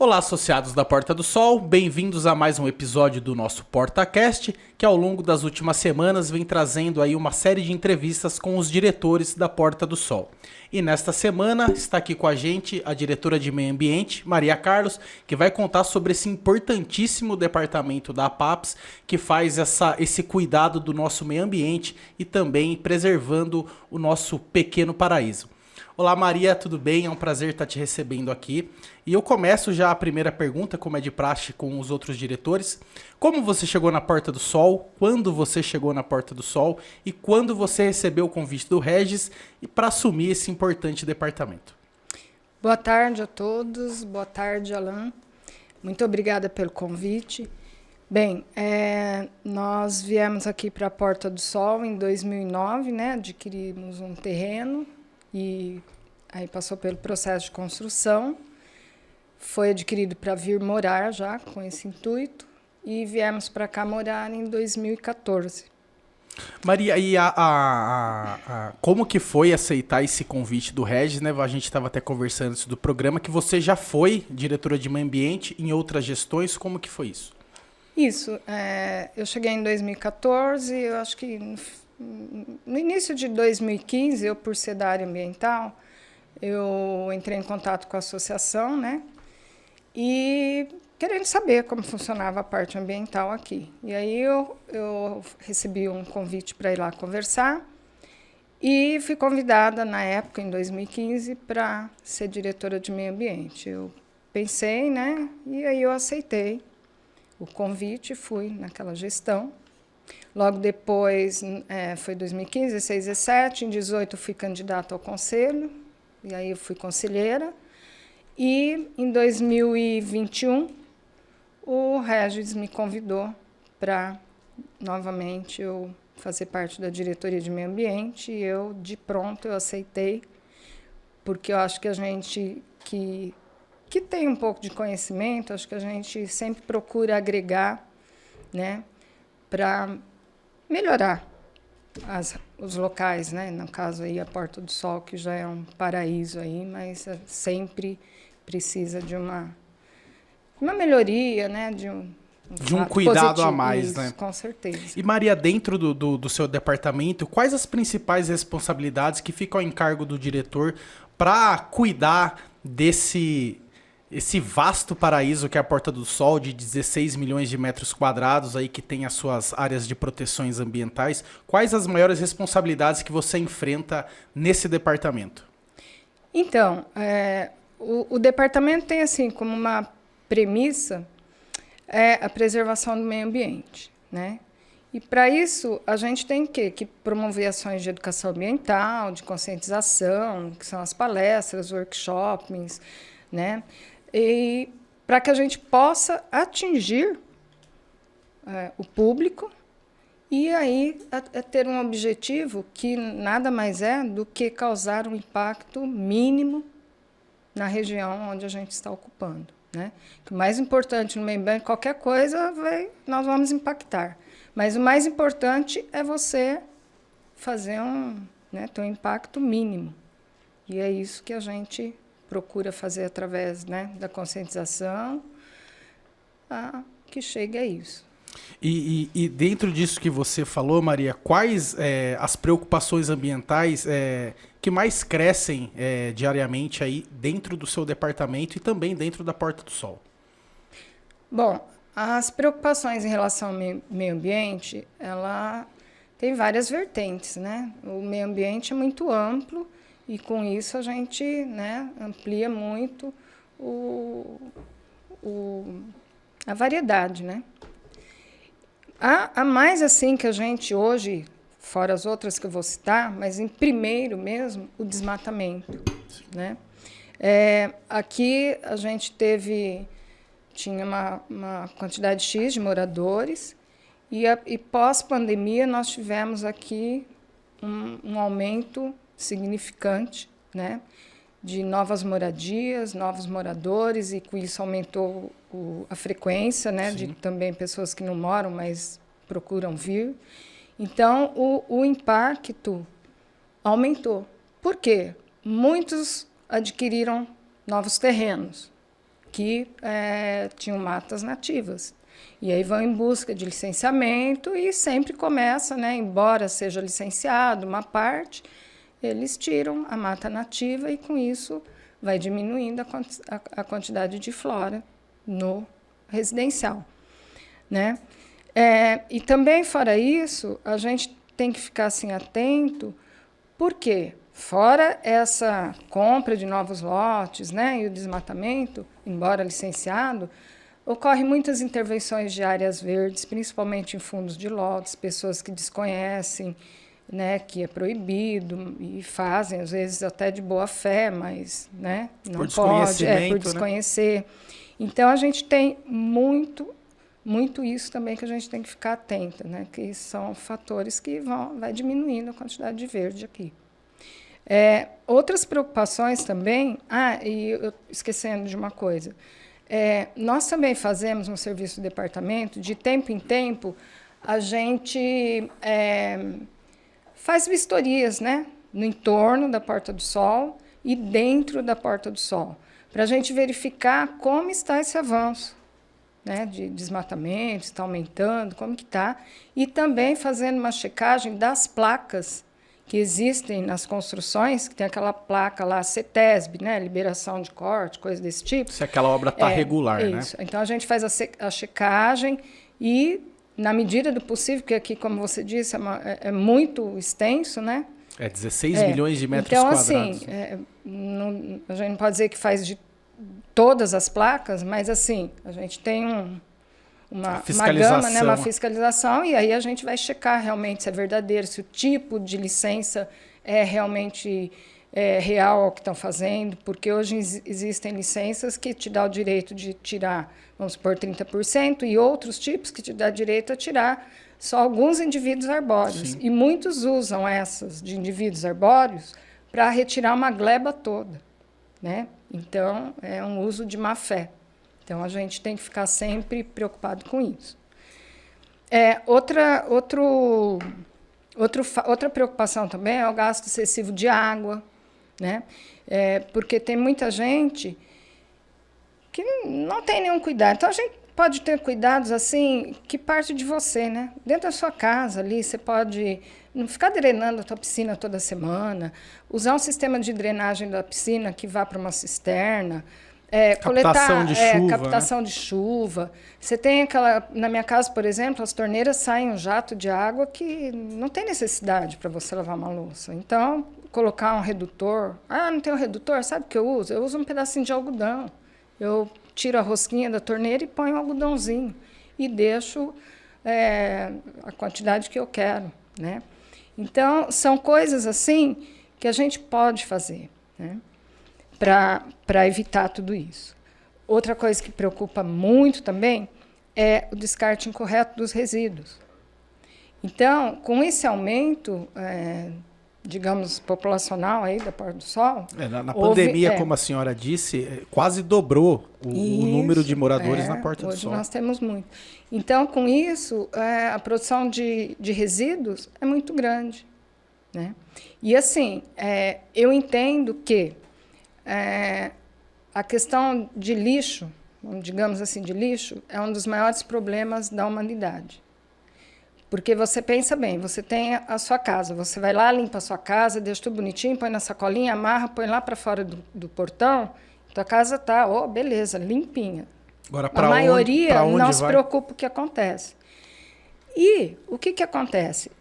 Olá, associados da Porta do Sol, bem-vindos a mais um episódio do nosso PortaCast, que ao longo das últimas semanas vem trazendo aí uma série de entrevistas com os diretores da Porta do Sol. E nesta semana está aqui com a gente a diretora de Meio Ambiente, Maria Carlos, que vai contar sobre esse importantíssimo departamento da APAPS, que faz esse cuidado do nosso meio ambiente e também preservando o nosso pequeno paraíso. Olá Maria, tudo bem? É um prazer estar te recebendo aqui. E eu começo já a primeira pergunta, como é de praxe com os outros diretores. Como você chegou na Porta do Sol? Quando você chegou na Porta do Sol? E quando você recebeu o convite do Regis e para assumir esse importante departamento? Boa tarde a todos, boa tarde, Alan. Muito obrigada pelo convite. Bem, nós viemos aqui para a Porta do Sol em 2009, né? Adquirimos um terreno e aí passou pelo processo de construção, foi adquirido para vir morar já com esse intuito e viemos para cá morar em 2014. Maria, e como que foi aceitar esse convite do Regis, né? A gente estava até conversando antes do programa, que você já foi diretora de meio ambiente em outras gestões, como que foi isso? Isso, eu cheguei em 2014, eu acho que no início de 2015, eu, por ser da área ambiental, eu entrei em contato com a associação, né? E querendo saber como funcionava a parte ambiental aqui. E aí eu recebi um convite para ir lá conversar e fui convidada, na época, em 2015, para ser diretora de meio ambiente. Eu pensei, né? E aí eu aceitei o convite e fui naquela gestão. Logo depois, foi 2015, 16, 17, em 18 fui candidata ao conselho, e aí eu fui conselheira. E em 2021, o Regis me convidou para, novamente, eu fazer parte da diretoria de meio ambiente, e eu, de pronto, eu aceitei, porque eu acho que a gente que tem um pouco de conhecimento, acho que a gente sempre procura agregar, né, para melhorar os locais, né? No caso aí a Porta do Sol, que já é um paraíso aí, mas sempre precisa de uma melhoria, né? De um cuidado positivo, a mais, isso, né? Com certeza. E Maria, dentro do seu departamento, quais as principais responsabilidades que ficam ao encargo do diretor para cuidar esse vasto paraíso que é a Porta do Sol, de 16 milhões de metros quadrados, aí, que tem as suas áreas de proteções ambientais? Quais as maiores responsabilidades que você enfrenta nesse departamento? Então, o departamento tem assim como uma premissa a preservação do meio ambiente, né? E para isso a gente tem que promover ações de educação ambiental, de conscientização, que são as palestras, workshops, né? E para que a gente possa atingir o público e aí ter um objetivo que nada mais é do que causar um impacto mínimo na região onde a gente está ocupando, né? O mais importante no meio ambiente, qualquer coisa, nós vamos impactar. Mas o mais importante é você fazer ter um impacto mínimo. E é isso que a gente procura fazer através, né, da conscientização, que chegue a isso. E dentro disso que você falou, Maria, quais as preocupações ambientais que mais crescem diariamente aí dentro do seu departamento e também dentro da Porta do Sol? Bom, as preocupações em relação ao meio ambiente, ela tem várias vertentes, né? O meio ambiente é muito amplo e com isso a gente, né, amplia muito a variedade, né? Há mais assim que a gente hoje, fora as outras que eu vou citar, mas em primeiro mesmo, o desmatamento, né? Aqui a gente tinha uma quantidade X de moradores e pós-pandemia nós tivemos aqui um aumento significante, né, de novas moradias, novos moradores, e com isso aumentou a frequência, né, de também pessoas que não moram, mas procuram vir. Então, o impacto aumentou. Por quê? Muitos adquiriram novos terrenos. que tinham matas nativas. E aí vão em busca de licenciamento e sempre começa, né, embora seja licenciado uma parte, eles tiram a mata nativa e com isso vai diminuindo a quantidade de flora no residencial, né? E também, fora isso, a gente tem que ficar assim, atento, porque fora essa compra de novos lotes, né, e o desmatamento, embora licenciado, ocorrem muitas intervenções de áreas verdes, principalmente em fundos de lotes, pessoas que desconhecem, né, que é proibido e fazem, às vezes até de boa fé, mas, né, não pode, por desconhecer. Né? Então, a gente tem muito isso também que a gente tem que ficar atenta, né, que são fatores que vai diminuindo a quantidade de verde aqui. Outras preocupações também, e eu esquecendo de uma coisa, nós também fazemos no serviço do departamento, de tempo em tempo, a gente faz vistorias, né, no entorno da Porta do Sol e dentro da Porta do Sol, para a gente verificar como está esse avanço, né, de desmatamento, está aumentando, como que está, e também fazendo uma checagem das placas que existem nas construções, que tem aquela placa lá, CETESB, né, liberação de corte, coisa desse tipo. Se aquela obra está regular, isso. Né? Então, a gente faz a checagem e, na medida do possível, porque aqui, como você disse, é muito extenso, né? 16 milhões de metros quadrados. Então, assim, a gente não pode dizer que faz de todas as placas, mas, assim, a gente tem uma gama, né, uma fiscalização, e aí a gente vai checar realmente se é verdadeiro, se o tipo de licença é realmente real ao que estão fazendo, porque hoje existem licenças que te dão o direito de tirar, vamos supor, 30%, e outros tipos que te dão direito a tirar só alguns indivíduos arbóreos. Sim. E muitos usam essas de indivíduos arbóreos para retirar uma gleba toda, né? Então, é um uso de má fé. Então, a gente tem que ficar sempre preocupado com isso. Outra preocupação também é o gasto excessivo de água, né? Porque tem muita gente que não tem nenhum cuidado. Então, a gente pode ter cuidados assim, que parte de você, né? Dentro da sua casa ali, você pode não ficar drenando a tua piscina toda semana, usar um sistema de drenagem da piscina que vá para uma cisterna, captação de chuva, captação, né? De chuva. Você tem aquela... Na minha casa, por exemplo, as torneiras saem um jato de água que não tem necessidade para você lavar uma louça. Então, colocar um redutor... não tem um redutor? Sabe o que eu uso? Eu uso um pedacinho de algodão. Eu tiro a rosquinha da torneira e ponho um algodãozinho. E deixo a quantidade que eu quero, né? Então, são coisas assim que a gente pode fazer, né? Para evitar tudo isso. Outra coisa que preocupa muito também é o descarte incorreto dos resíduos. Então, com esse aumento, digamos, populacional aí da Porta do Sol... Na pandemia, como a senhora disse, quase dobrou o número de moradores na Porta do Sol. Hoje nós temos muito. Então, com isso, a produção de resíduos é muito grande, né? E, assim, eu entendo que a questão de lixo, digamos assim, de lixo, é um dos maiores problemas da humanidade. Porque você pensa bem, você tem a sua casa, você vai lá, limpa a sua casa, deixa tudo bonitinho, põe na sacolinha, amarra, põe lá para fora do portão, tua casa está, beleza, limpinha. Agora, a maioria não se preocupa o que acontece. E o que acontece?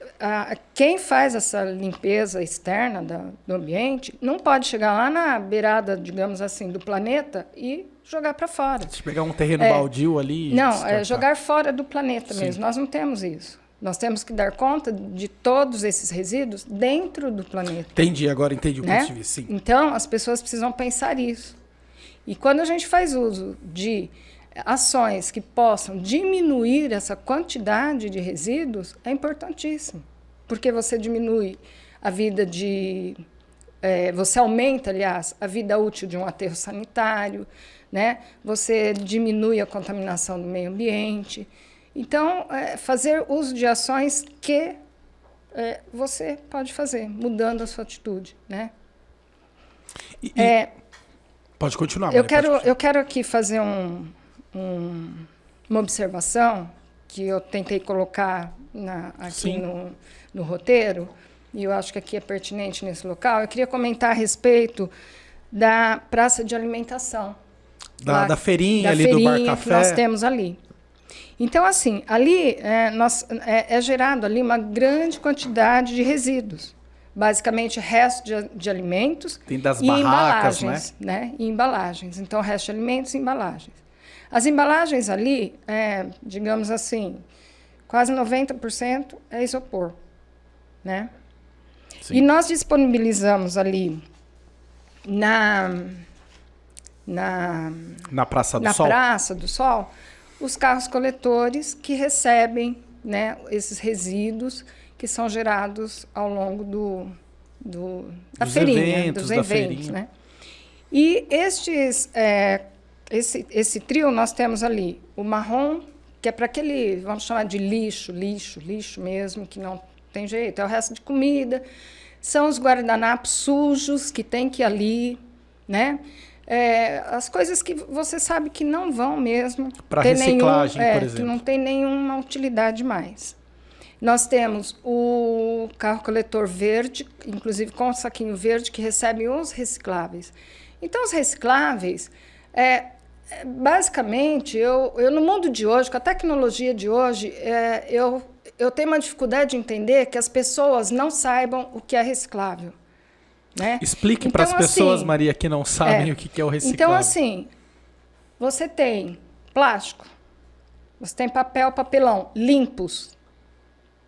Quem faz essa limpeza externa do ambiente não pode chegar lá na beirada, digamos assim, do planeta e jogar para fora. Se pegar um terreno baldio ali... Não, jogar fora do planeta mesmo. Nós não temos isso. Nós temos que dar conta de todos esses resíduos dentro do planeta. Entendi o ponto de vista, sim. Então, as pessoas precisam pensar isso. E quando a gente faz uso de ações que possam diminuir essa quantidade de resíduos, é importantíssimo. Porque você diminui a vida você aumenta, aliás, a vida útil de um aterro sanitário, né? Você diminui a contaminação do meio ambiente. Então, fazer uso de ações que você pode fazer, mudando a sua atitude, né? Pode continuar, Maria, eu quero aqui fazer uma observação que eu tentei colocar aqui no roteiro, e eu acho que aqui é pertinente nesse local. Eu queria comentar a respeito da praça de alimentação. Da feirinha ali do Bar Café. Que nós temos ali. Então, assim, ali é gerado ali uma grande quantidade de resíduos. Basicamente, resto de alimentos. Tem das e barracas, embalagens, né? E embalagens. Então, resto de alimentos e embalagens. As embalagens ali, digamos assim, quase 90% é isopor, né? Sim. E nós disponibilizamos ali na Praça do Sol? Na Praça do Sol, os carros coletores que recebem, né, esses resíduos que são gerados ao longo dos eventos, né? E esse trio nós temos ali o marrom, que é para aquele, vamos chamar de lixo mesmo, que não tem jeito, é o resto de comida. São os guardanapos sujos que tem que ir ali, né? As coisas que você sabe que não vão mesmo para reciclagem, por exemplo. Que não tem nenhuma utilidade mais. Nós temos o carro coletor verde, inclusive com o saquinho verde, que recebe os recicláveis. Então, os recicláveis, basicamente, eu no mundo de hoje, com a tecnologia de hoje, eu tenho uma dificuldade de entender que as pessoas não saibam o que é reciclável. Né? Explique então, para as pessoas, Maria, que não sabem o que é o reciclável. Então, assim, você tem plástico, você tem papelão, limpos.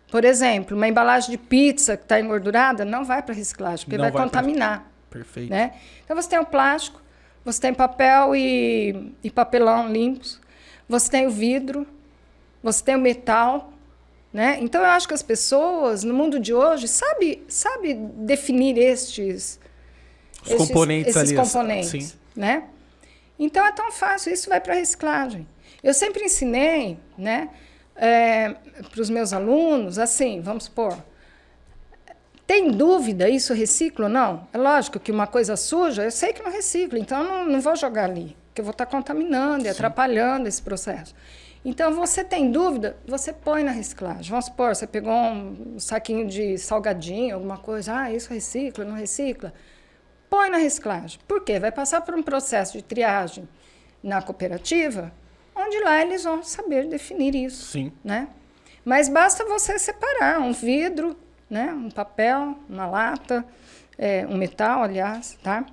Por exemplo, uma embalagem de pizza que está engordurada não vai para reciclagem, porque vai contaminar. Perfeito. Né? Então, você tem o plástico, você tem papel e papelão limpos, você tem o vidro, você tem o metal. Né? Então, eu acho que as pessoas, no mundo de hoje, sabe definir esses componentes, sim. Né? Então, é tão fácil, isso vai para a reciclagem. Eu sempre ensinei, né, para os meus alunos, assim, vamos supor, tem dúvida, isso recicla ou não? É lógico que uma coisa suja, eu sei que não recicla, então eu não vou jogar ali, porque eu vou estar contaminando e atrapalhando esse processo. Então, você tem dúvida, você põe na reciclagem. Vamos supor, você pegou um saquinho de salgadinho, alguma coisa, isso recicla, não recicla? Põe na reciclagem. Por quê? Vai passar por um processo de triagem na cooperativa, onde lá eles vão saber definir isso. Sim. Né? Mas basta você separar um vidro, né, um papel, uma lata, um metal, aliás, tá?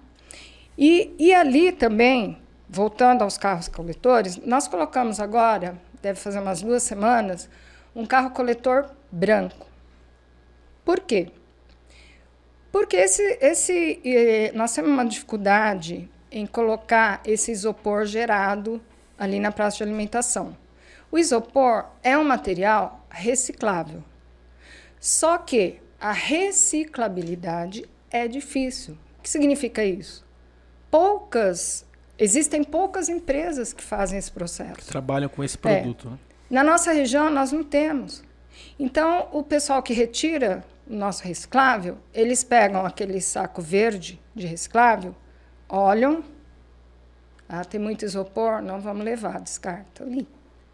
E ali também, voltando aos carros coletores, nós colocamos agora, deve fazer umas 2 semanas, um carro coletor branco. Por quê? Porque nós temos uma dificuldade em colocar esse isopor gerado ali na praça de alimentação. O isopor é um material reciclável. Só que a reciclabilidade é difícil. O que significa isso? Existem poucas empresas que fazem esse processo. Que trabalham com esse produto. Né? Na nossa região, nós não temos. Então, o pessoal que retira o nosso reciclável, eles pegam aquele saco verde de reciclável, olham, tem muito isopor, não vamos levar, descarta ali,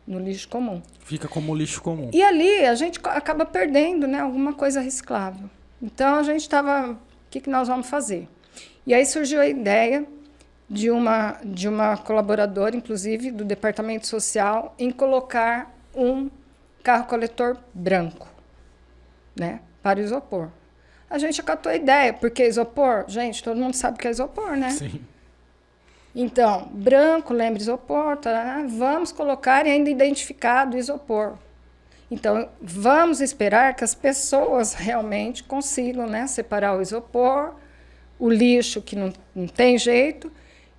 no lixo comum. Fica como lixo comum. E ali a gente acaba perdendo, né, alguma coisa reciclável. Então, a gente estava, o que nós vamos fazer? E aí surgiu a ideia de uma colaboradora, inclusive, do Departamento Social, em colocar um carro coletor branco, né, para o isopor. A gente acatou a ideia, porque isopor, gente, todo mundo sabe que é isopor, né? Sim. Então, branco, lembra isopor, vamos colocar e ainda identificado o isopor. Então, vamos esperar que as pessoas realmente consigam, né, separar o isopor, o lixo que não tem jeito,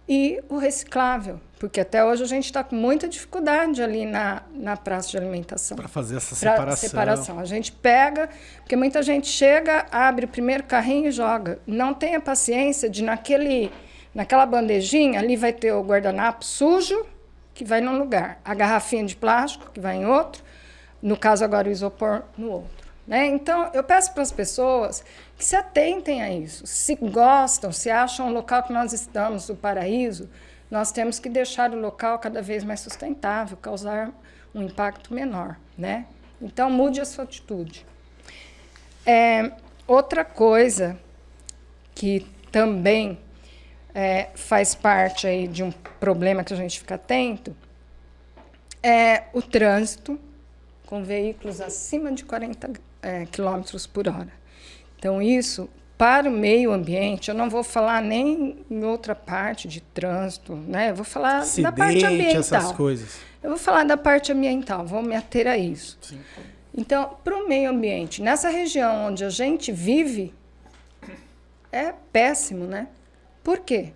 e o reciclável, porque até hoje a gente está com muita dificuldade ali na praça de alimentação. Para fazer essa separação. A gente pega, porque muita gente chega, abre o primeiro carrinho e joga. Não tem a paciência de naquela bandejinha, ali vai ter o guardanapo sujo, que vai num lugar, a garrafinha de plástico, que vai em outro, no caso agora o isopor, no outro. né? Então, eu peço para as pessoas que se atentem a isso. Se gostam, se acham o local que nós estamos, o paraíso, nós temos que deixar o local cada vez mais sustentável, causar um impacto menor, né? Então, mude a sua atitude. Outra coisa que também faz parte aí de um problema que a gente fica atento é o trânsito com veículos acima de 40 km por hora. Então, isso, para o meio ambiente, eu não vou falar nem em outra parte de trânsito, né? Eu vou falar da parte ambiental. Essas coisas. Eu vou falar da parte ambiental, vou me ater a isso. Sim. Então, para o meio ambiente, nessa região onde a gente vive, é péssimo, né? Por quê?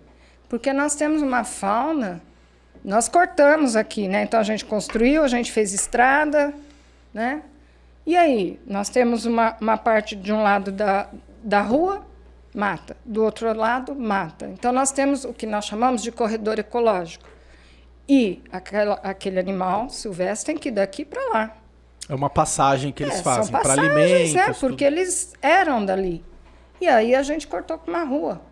Porque nós temos uma fauna, nós cortamos aqui, né? Então, a gente construiu, a gente fez estrada, né? E aí, nós temos uma parte de um lado da rua, mata. Do outro lado, mata. Então, nós temos o que nós chamamos de corredor ecológico. E aquele animal silvestre tem que ir daqui para lá. É uma passagem que eles fazem para alimentos. alimentos. Porque eles eram dali. E aí a gente cortou com uma rua.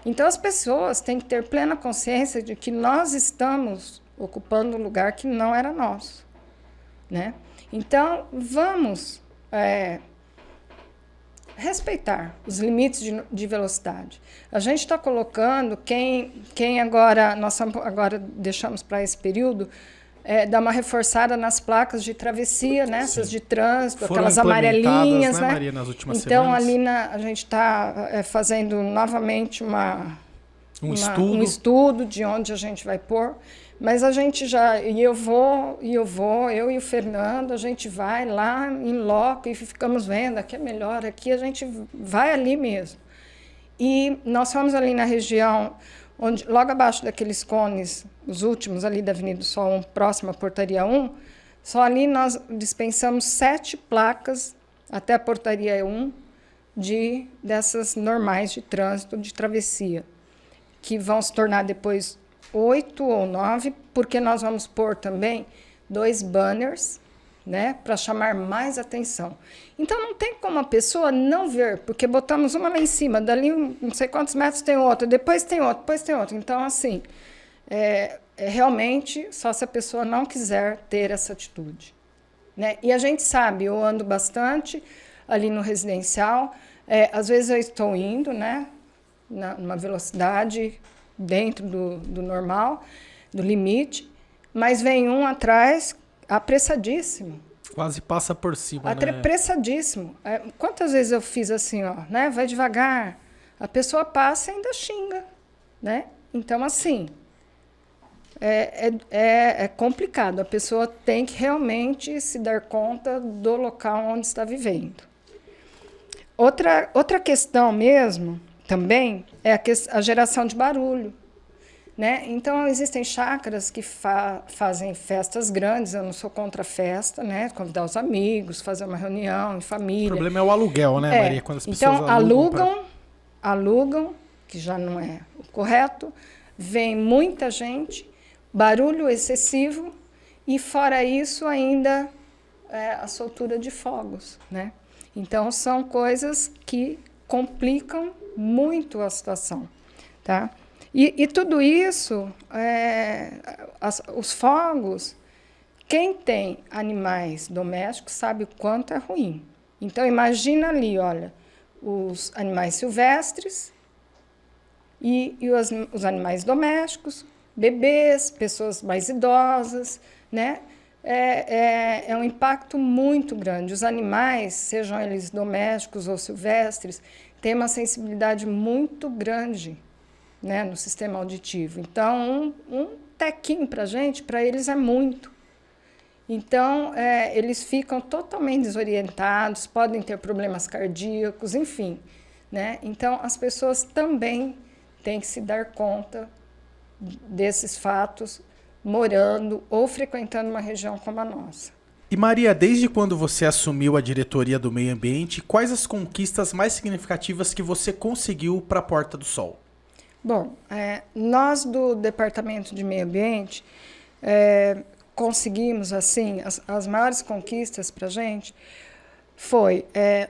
Então as pessoas têm que ter plena consciência de que nós estamos ocupando um lugar que não era nosso, né? Então vamos respeitar os limites de velocidade. A gente está colocando quem agora nós agora deixamos para esse período dar uma reforçada nas placas de travessia, né? Essas de trânsito, foram aquelas amarelinhas, né? Maria, nas últimas então, semanas. ali a gente está fazendo novamente um estudo de onde a gente vai pôr, mas a gente já... eu e o Fernando, a gente vai lá em loco e ficamos vendo, aqui é melhor, aqui a gente vai ali mesmo. E nós fomos ali na região... onde, logo abaixo daqueles cones, os últimos ali da Avenida do Sol 1, próximo à Portaria 1, só ali nós dispensamos 7 placas até a Portaria 1 dessas normais de trânsito, de travessia, que vão se tornar depois 8 ou 9, porque nós vamos pôr também 2 banners, né, para chamar mais atenção. Então, não tem como a pessoa não ver, porque botamos uma lá em cima, dali não sei quantos metros tem outra, depois tem outro, depois tem outro. Então, assim, realmente só se a pessoa não quiser ter essa atitude, né? E a gente sabe, eu ando bastante ali no residencial, às vezes eu estou indo, né, numa velocidade dentro do normal, do limite, mas vem um atrás apressadíssimo. Quase passa por cima, né? Apressadíssimo. Quantas vezes eu fiz assim, ó, né? Vai devagar. A pessoa passa e ainda xinga, né? Então, assim, é complicado. A pessoa tem que realmente se dar conta do local onde está vivendo. Outra questão mesmo, também, é a geração de barulho. Né? Então, existem chácaras que fazem festas grandes, eu não sou contra a festa, né? Convidar os amigos, fazer uma reunião em família. O problema é o aluguel, né, Maria? Quando as pessoas então, alugam, que já não é o correto, vem muita gente, barulho excessivo e, fora isso, ainda a soltura de fogos, né? Então, são coisas que complicam muito a situação, tá? E tudo isso, os fogos, quem tem animais domésticos sabe o quanto é ruim. Então, imagina ali, olha, os animais silvestres e os animais domésticos, bebês, pessoas mais idosas, né? É um impacto muito grande. Os animais, sejam eles domésticos ou silvestres, têm uma sensibilidade muito grande, né, no sistema auditivo. Então, um tequinho para a gente, para eles é muito. Então, eles ficam totalmente desorientados, podem ter problemas cardíacos, enfim, né? Então, as pessoas também têm que se dar conta desses fatos, morando ou frequentando uma região como a nossa. E Maria, desde quando você assumiu a diretoria do meio ambiente, quais as conquistas mais significativas que você conseguiu para a Porta do Sol? Bom, nós do Departamento de Meio Ambiente conseguimos, assim, as maiores conquistas para a gente Foi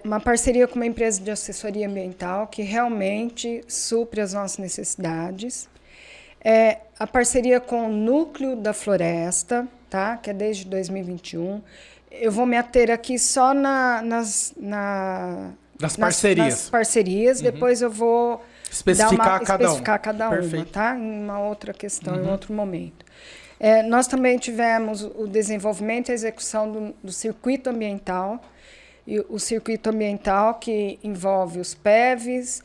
uma parceria com uma empresa de assessoria ambiental que realmente supre as nossas necessidades. A parceria com o Núcleo da Floresta, tá? Que é desde 2021. Eu vou me ater aqui só nas parcerias. Nas parcerias, depois eu vou especificar cada uma, tá? Em uma outra questão, em outro momento. Nós também tivemos o desenvolvimento e a execução do circuito ambiental, e o circuito ambiental que envolve os PEVs,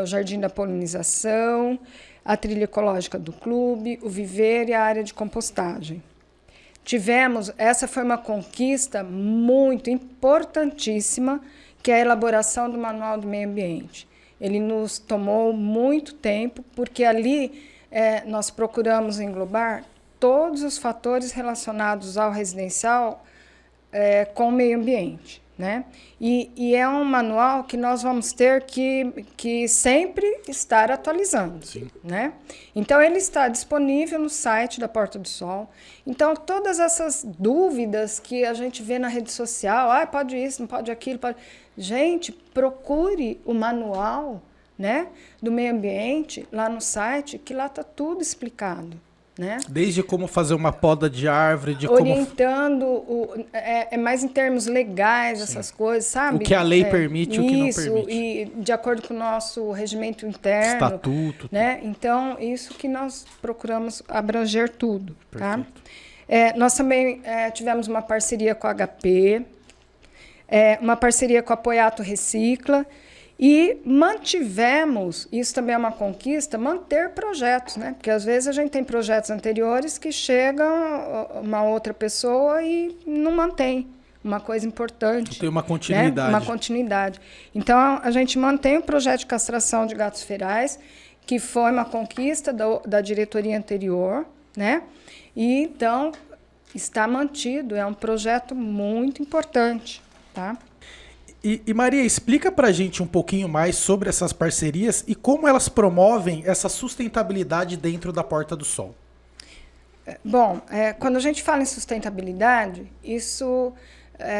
o Jardim da Polinização, a trilha ecológica do clube, o viveiro e a área de compostagem. Essa foi uma conquista muito importantíssima, que é a elaboração do Manual do Meio Ambiente. Ele nos tomou muito tempo, porque ali nós procuramos englobar todos os fatores relacionados ao residencial com o meio ambiente, né? E é um manual que nós vamos ter que sempre estar atualizando. Sim. Né? Então, ele está disponível no site da Porta do Sol. Então, todas essas dúvidas que a gente vê na rede social, pode isso, não pode aquilo, pode... Gente, procure o manual, né, do meio ambiente lá no site, que lá está tudo explicado. Né? Desde como fazer uma poda de árvore, orientando, mais em termos legais, sim, essas coisas, sabe? O que a lei permite e o que não permite. E de acordo com o nosso regimento interno. Estatuto. Né? Então, isso que nós procuramos abranger tudo. Tá? Nós também tivemos uma parceria com a HP, uma parceria com a Poiato Recicla, e mantivemos, isso também é uma conquista, manter projetos, né? Porque às vezes a gente tem projetos anteriores que chega uma outra pessoa e não mantém uma coisa importante. Tem uma continuidade. Né? Uma continuidade. Então, a gente mantém o projeto de castração de gatos ferais, que foi uma conquista da diretoria anterior, né? E então está mantido, é um projeto muito importante, tá? E Maria, explica pra gente um pouquinho mais sobre essas parcerias e como elas promovem essa sustentabilidade dentro da Porta do Sol. Bom, quando a gente fala em sustentabilidade, isso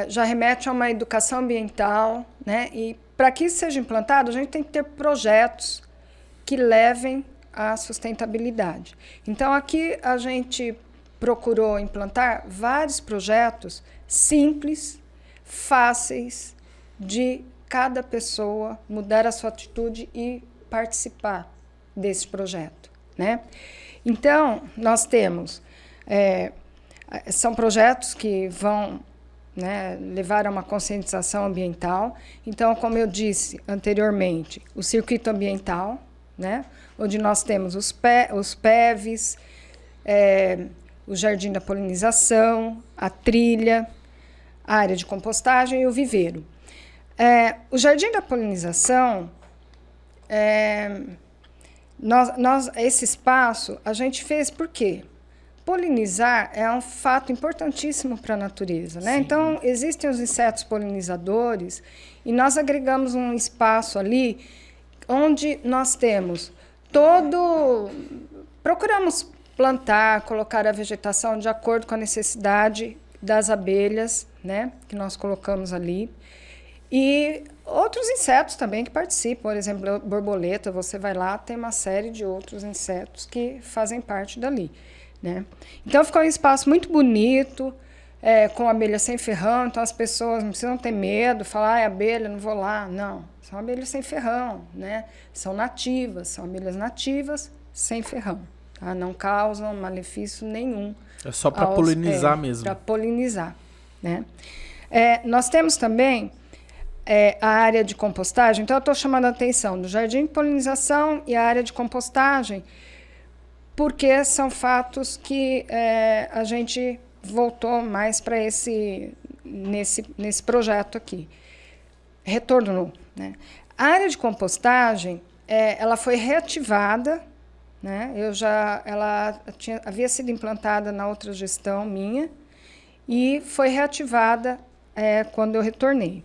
já remete a uma educação ambiental, né? E para que isso seja implantado, a gente tem que ter projetos que levem à sustentabilidade. Então, aqui a gente procurou implantar vários projetos simples, fáceis, de cada pessoa mudar a sua atitude e participar desse projeto, né? Então, nós temos... são projetos que vão, né, levar a uma conscientização ambiental. Então, como eu disse anteriormente, o circuito ambiental, né, onde nós temos os PEVs, o Jardim da Polinização, a trilha, a área de compostagem e o viveiro. O Jardim da Polinização, esse espaço a gente fez por quê? Polinizar é um fato importantíssimo para a natureza, né? Então, existem os insetos polinizadores e nós agregamos um espaço ali onde nós temos procuramos plantar, colocar a vegetação de acordo com a necessidade das abelhas, né? Que nós colocamos ali. E outros insetos também que participam, por exemplo, borboleta, você vai lá, tem uma série de outros insetos que fazem parte dali, né? Então, ficou um espaço muito bonito, com abelha sem ferrão, então as pessoas não precisam ter medo, falar, abelha, não vou lá. Não, são abelhas sem ferrão, né? São nativas, são abelhas nativas sem ferrão, tá? Não causam malefício nenhum. É só para polinizar mesmo. Para polinizar, né? Nós temos também a área de compostagem. Então, eu estou chamando a atenção do Jardim de Polinização e a área de compostagem, porque são fatos que a gente voltou mais para nesse projeto aqui. Retornou, né? A área de compostagem, ela foi reativada, né? Ela havia sido implantada na outra gestão minha e foi reativada quando eu retornei.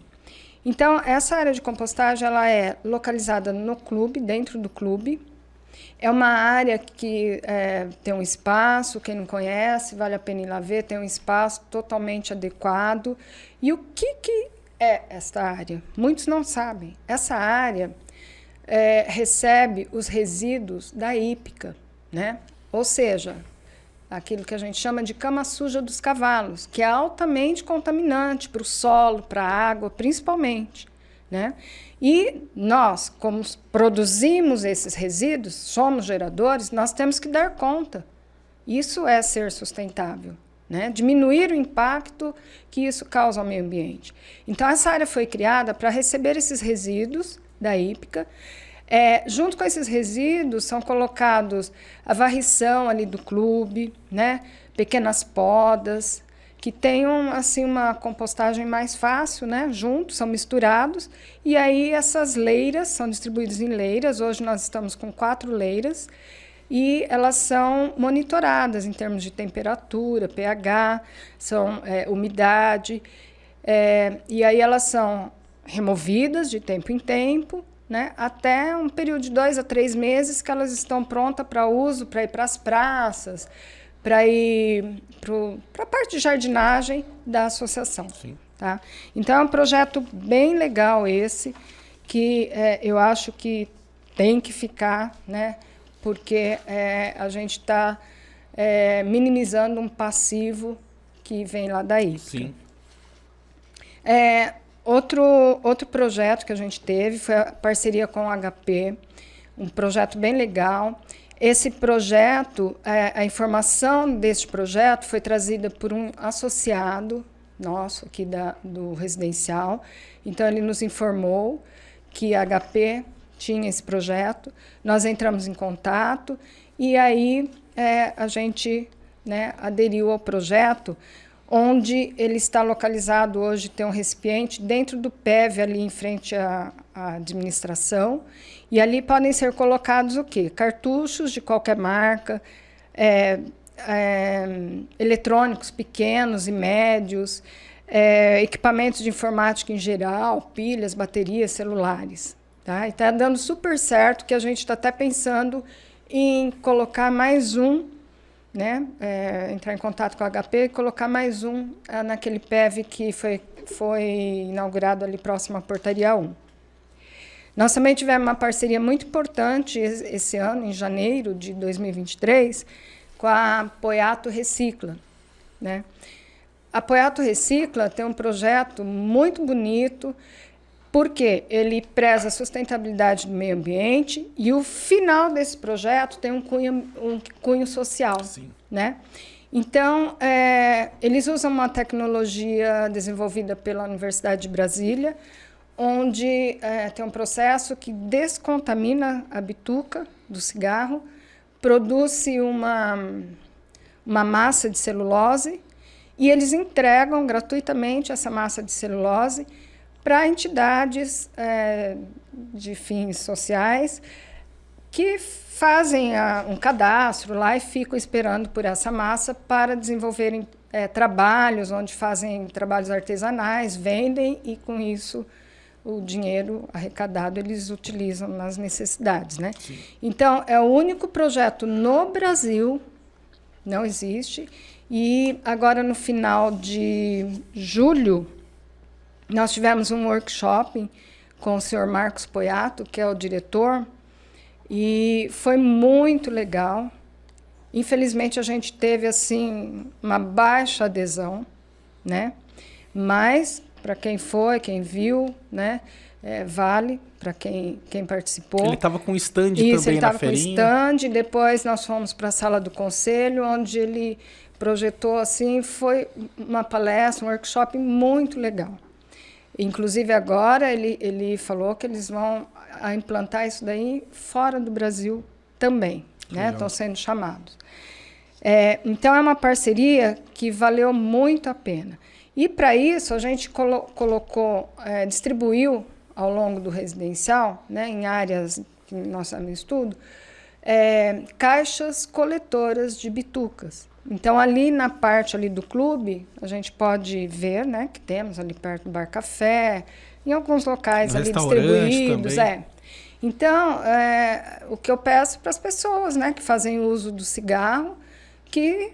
Então, essa área de compostagem ela é localizada no clube, dentro do clube. É uma área que tem um espaço, quem não conhece, vale a pena ir lá ver, tem um espaço totalmente adequado. E o que é esta área. Muitos não sabem. Essa área recebe os resíduos da hípica, né? Ou seja, aquilo que a gente chama de cama suja dos cavalos, que é altamente contaminante para o solo, para a água, principalmente, né? E nós, como produzimos esses resíduos, somos geradores, nós temos que dar conta. Isso é ser sustentável, né? Diminuir o impacto que isso causa ao meio ambiente. Então, essa área foi criada para receber esses resíduos da hípica. Junto com esses resíduos, são colocados a varrição ali do clube, né? Pequenas podas, que tenham assim, uma compostagem mais fácil, né? Juntos, são misturados. E aí, essas leiras são distribuídas em leiras. Hoje, nós estamos com 4 leiras. E elas são monitoradas em termos de temperatura, pH, umidade, e aí elas são removidas de tempo em tempo, né, até um período de 2 a 3 meses que elas estão prontas para uso, para ir para as praças, para ir para a parte de jardinagem da associação. Sim. Tá? Então, é um projeto bem legal esse, que eu acho que tem que ficar, né, porque a gente está minimizando um passivo que vem lá da hípica. Sim. Outro projeto que a gente teve foi a parceria com o HP, um projeto bem legal. Esse projeto, a informação desse projeto foi trazida por um associado nosso aqui do residencial. Então, ele nos informou que a HP tinha esse projeto, nós entramos em contato e aí a gente, né, aderiu ao projeto, onde ele está localizado hoje, tem um recipiente dentro do PEV, ali em frente à administração, e ali podem ser colocados o quê? Cartuchos de qualquer marca, eletrônicos pequenos e médios, equipamentos de informática em geral, pilhas, baterias, celulares. Tá? E está dando super certo, que a gente está até pensando em colocar mais um, né? Entrar em contato com a HP e colocar mais um naquele PEV que foi inaugurado ali próximo à Portaria 1. Nós também tivemos uma parceria muito importante esse ano, em janeiro de 2023, com a Poiato Recicla, né? A Poiato Recicla tem um projeto muito bonito, porque ele preza a sustentabilidade do meio ambiente e o final desse projeto tem um cunho social. Sim. Né? Então, eles usam uma tecnologia desenvolvida pela Universidade de Brasília, onde tem um processo que descontamina a bituca do cigarro, produz uma massa de celulose e eles entregam gratuitamente essa massa de celulose para entidades de fins sociais que fazem um cadastro lá e ficam esperando por essa massa para desenvolverem trabalhos, onde fazem trabalhos artesanais, vendem e, com isso, o dinheiro arrecadado eles utilizam nas necessidades. Né? Então, é o único projeto no Brasil, não existe, e agora, no final de julho, nós tivemos um workshop com o senhor Marcos Poiato, que é o diretor, e foi muito legal. Infelizmente, a gente teve assim, uma baixa adesão, né? Mas, para quem foi, quem viu, né? Vale para quem participou. Ele estava com stand também na feirinha. Isso, ele estava com stand. Depois, nós fomos para a sala do conselho, onde ele projetou, assim, foi uma palestra, um workshop muito legal. Inclusive, agora, ele falou que eles vão implantar isso daí fora do Brasil também, né? Estão sendo chamados. Então, é uma parceria que valeu muito a pena. E, para isso, a gente distribuiu ao longo do residencial, né, em áreas que nós estamos em estudo, caixas coletoras de bitucas. Então, ali na parte ali do clube, a gente pode ver, né, que temos ali perto do Bar Café, em alguns locais ali distribuídos. Então, o que eu peço para as pessoas, né, que fazem uso do cigarro, que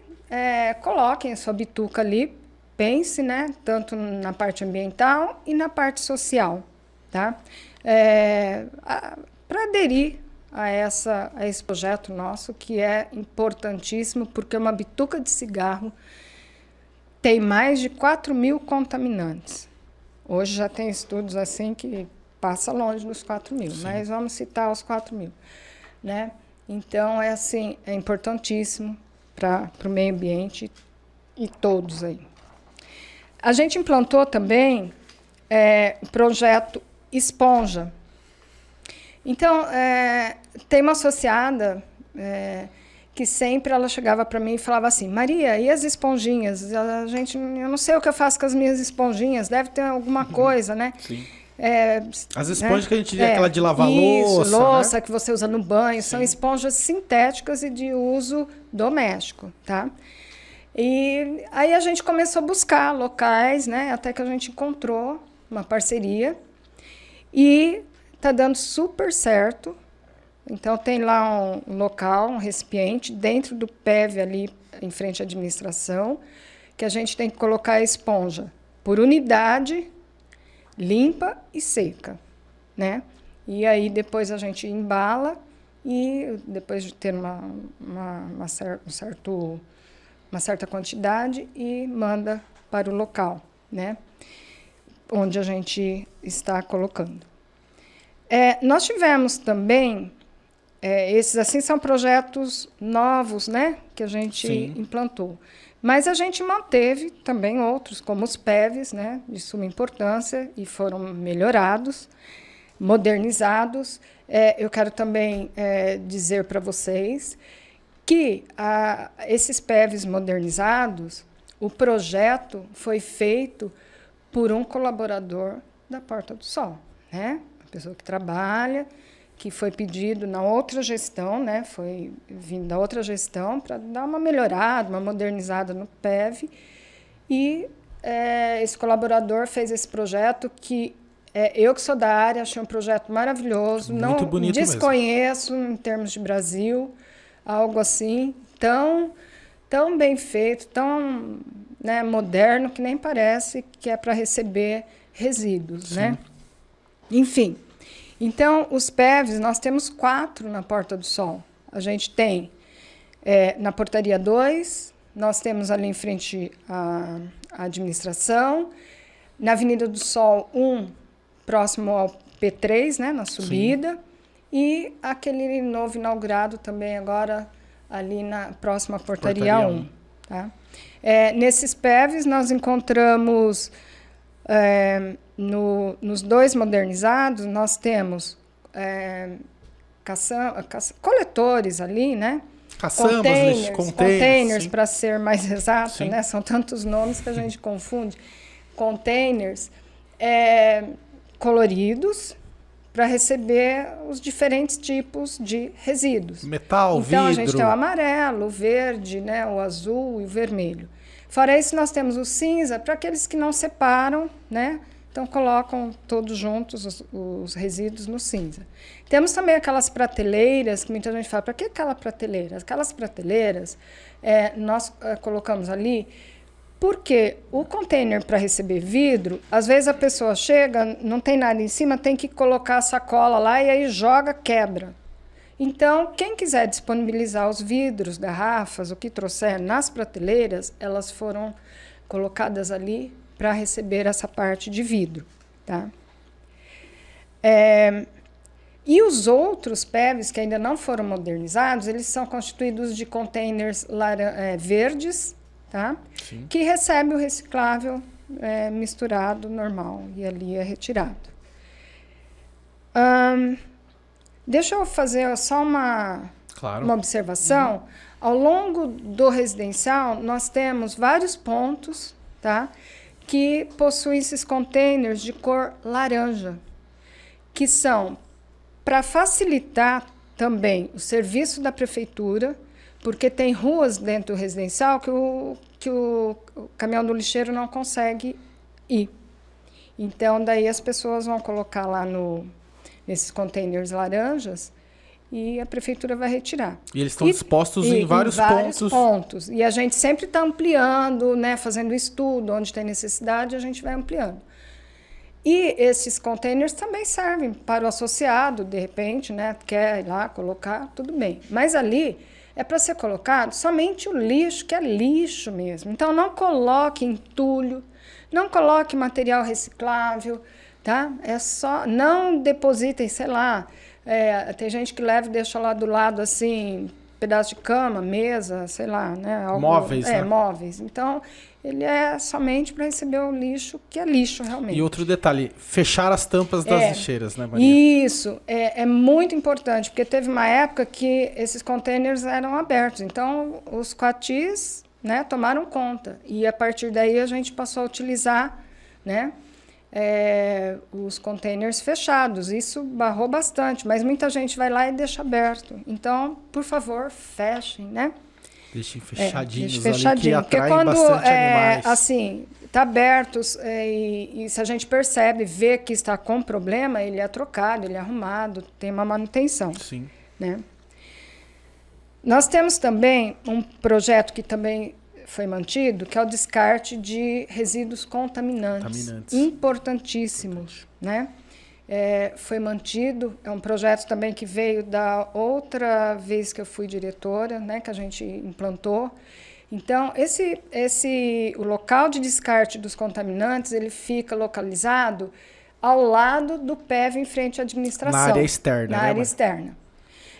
coloquem a sua bituca ali pense, né, tanto na parte ambiental e na parte social, tá? Para aderir a esse projeto nosso, que é importantíssimo, porque uma bituca de cigarro tem mais de 4.000 contaminantes. Hoje já tem estudos assim que passa longe dos 4.000, mas vamos citar os 4.000, né? Então, é importantíssimo para o meio ambiente e todos aí. A gente implantou também o projeto Esponja. Então, tem uma associada que sempre ela chegava para mim e falava assim, Maria, e as esponjinhas? Eu não sei o que eu faço com as minhas esponjinhas, deve ter alguma coisa, né? Sim. As esponjas, né? Que a gente aquela de lavar louça, louça, né? Que você usa no banho, são esponjas sintéticas e de uso doméstico, tá? E aí a gente começou a buscar locais, né? Até que a gente encontrou uma parceria e tá dando super certo. Então tem lá um local, um recipiente dentro do PEV ali em frente à administração, que a gente tem que colocar a esponja por unidade, limpa e seca, né? E aí depois a gente embala e depois de ter uma certa quantidade e manda para o local, né? Onde a gente está colocando. Nós tivemos também, esses assim são projetos novos, né? Que a gente implantou. Mas a gente manteve também outros, como os PEVs, né, de suma importância, e foram melhorados, modernizados. Eu quero também dizer para vocês que esses PEVs modernizados, o projeto foi feito por um colaborador da Porta do Sol, né? Uma pessoa que trabalha, que foi pedido na outra gestão, né? Foi vindo da outra gestão para dar uma melhorada, uma modernizada no PEV. E esse colaborador fez esse projeto que eu que sou da área, achei um projeto maravilhoso. Muito bonito mesmo. Desconheço em termos de Brasil, algo assim, tão bem feito, tão, né, moderno, que nem parece que é para receber resíduos, né? Enfim. Então, os PEVs, nós temos 4 na Porta do Sol. A gente tem na Portaria 2, nós temos ali em frente à administração, na Avenida do Sol 1, próximo ao P3, né, na subida, e aquele novo inaugurado também agora ali na próxima Portaria 1. Tá? Nesses PEVs, nós encontramos... nos 2 modernizados, nós temos coletores ali, né? Containers para ser mais exato, né? São tantos nomes que a gente confunde. Containers coloridos para receber os diferentes tipos de resíduos. Metal, vidro. Então, a gente tem o amarelo, o verde, né? O azul e o vermelho. Fora isso, nós temos o cinza para aqueles que não separam, né? Então, colocam todos juntos os resíduos no cinza. Temos também aquelas prateleiras, que muita gente fala, para que aquela prateleira? Aquelas prateleiras, nós colocamos ali, porque o container para receber vidro, às vezes a pessoa chega, não tem nada em cima, tem que colocar a sacola lá e aí joga, quebra. Então, quem quiser disponibilizar os vidros, garrafas, o que trouxer nas prateleiras, elas foram colocadas ali para receber essa parte de vidro. Tá? E os outros PEVs que ainda não foram modernizados, eles são constituídos de containers verdes, tá? Que recebe o reciclável misturado normal e ali é retirado. Deixa eu fazer só uma observação. Ao longo do residencial, nós temos vários pontos, tá, que possuem esses containers de cor laranja, que são para facilitar também o serviço da prefeitura, porque tem ruas dentro do residencial que o caminhão do lixeiro não consegue ir. Então, daí as pessoas vão colocar lá nesses containers laranjas e a prefeitura vai retirar. E eles estão dispostos em vários pontos. E a gente sempre está ampliando, né, fazendo estudo, onde tem necessidade, a gente vai ampliando. E esses containers também servem para o associado, de repente, né, quer ir lá colocar, tudo bem. Mas ali é para ser colocado somente o lixo, que é lixo mesmo. Então, não coloque entulho, não coloque material reciclável, tá? É só, não depositem, sei lá, tem gente que leva e deixa lá do lado, assim, pedaço de cama, mesa, sei lá, né? Móveis, né? Móveis. Então, ele é somente para receber o lixo, que é lixo, realmente. E outro detalhe, fechar as tampas das lixeiras, né, Maria? Isso, é muito importante, porque teve uma época que esses containers eram abertos. Então, os coatis, né, tomaram conta. E, a partir daí, a gente passou a utilizar, né, os containers fechados. Isso barrou bastante, mas muita gente vai lá e deixa aberto. Então, por favor, fechem, né? Deixem fechadinhos, deixem fechadinho, ali, que atraem porque quando bastante animais. assim, está aberto e se a gente percebe, vê que está com problema, ele é trocado, ele é arrumado, tem uma manutenção. Sim. Né? Nós temos também um projeto que também foi mantido, que é o descarte de resíduos contaminantes. Importantíssimo, né? Foi mantido, é um projeto também que veio da outra vez que eu fui diretora, né, que a gente implantou. Então, o local de descarte dos contaminantes, ele fica localizado ao lado do PEV, em frente à administração. Na área externa. Na área externa.